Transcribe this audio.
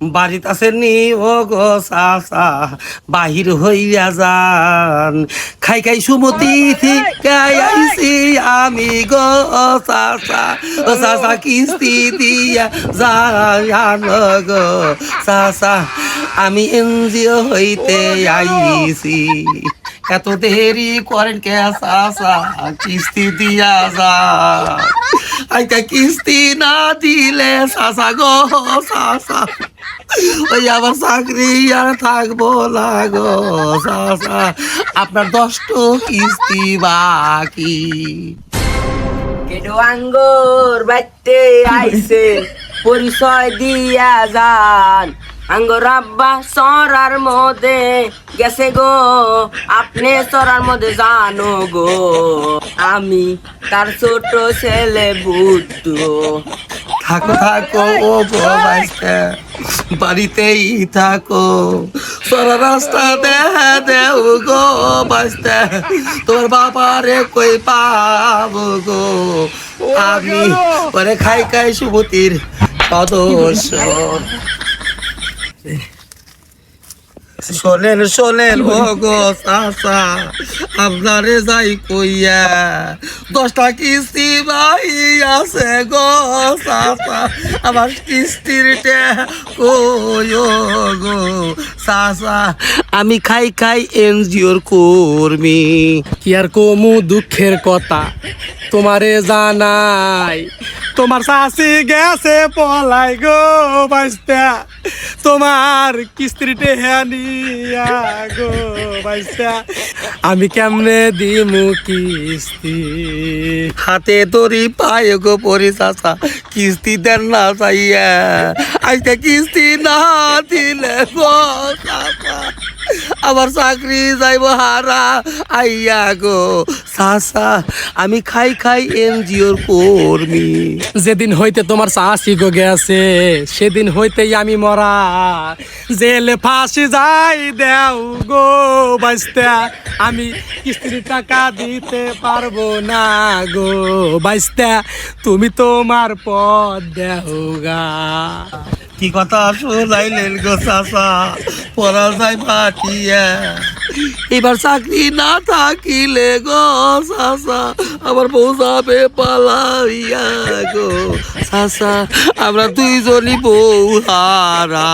বাড়িতে আসেননি ও গো চাচা, বাহির হইয়া যান। খাই খাই সুমতি থেকে আইছি আমি গো চাচা, ও চাচা কিস্তি দিয়া যান গো চাচা, আমি এনজিও হইতে আইছি। এত দেরি করেন কে চাচা, কিস্তি দিয়া যান। আইটা কিস্তি না দিলে চাচা গো চাচা, ওই আমার চাকরি আর থাকবো না গো চাচা, আপনার 10টো কিস্তি বাকি। কেডো আঙ্গুর বাইতে আইছে, পরিচয় দিয়া যান। আঙ্গুর আব্বা সরার মধ্যে গেছে গো, আপনি সরার মধ্যে জানো গো, আমি তার ছোট ছেলে বুদ্ধ। থাকো থাকো ও বাড়িতে, বাড়িতেই থাকো, সরা রাস্তা দেও গো বাঁচতে, তোর বাবারে কই পাবো গো, আমি ওরে খাই খাই সুমতির সদস্য। শোনেন শোনেন ও গো চাচা, আপনারে যাই কইয়া 10টা কিস্তি ভাই আছে গো চাচা, আমার কিস্তির কই গো চাচা, আমি খাই খাই এনজিওর কর্মী। কি আর কমু দুঃখের কথা তোমারে জানাই, তোমার শাশি গেছে পলাই গো বাইস্তা, তোমার কিস্তির টেহানিয়া গো বাইস্তা, আমি কেমনে দিমু কিস্তি। হাতে দড়ি পায় গো পরি চাচা, কিস্তি দেন না চাইয়া, আজকে কিস্তি না দিলে গো চাচা, আমার চাকরি যাইব হারা আইয়া গো চাচা, আমি খাই খাই এনজিওর কর্মী। যেদিন হইতে তোমার শাশি গো গেছে সেদিন হইতেই আমি মরা, জেলে ফাঁসি যাই দেও গো বাইস্তা, আমি কিস্তির টাকা দিতে পারবো না গো বাইস্তা, তুমি তোমার পথ দেও গা। কি কথা শোনাইলেন গো চাচা, পড়া যায় ফাটিয়া, এবার চাকরি না থাকিলে গো চাচা, আমার বউ যাবে পালাইয়া গো চাচা, আমরা দুইজনই বউ হারা।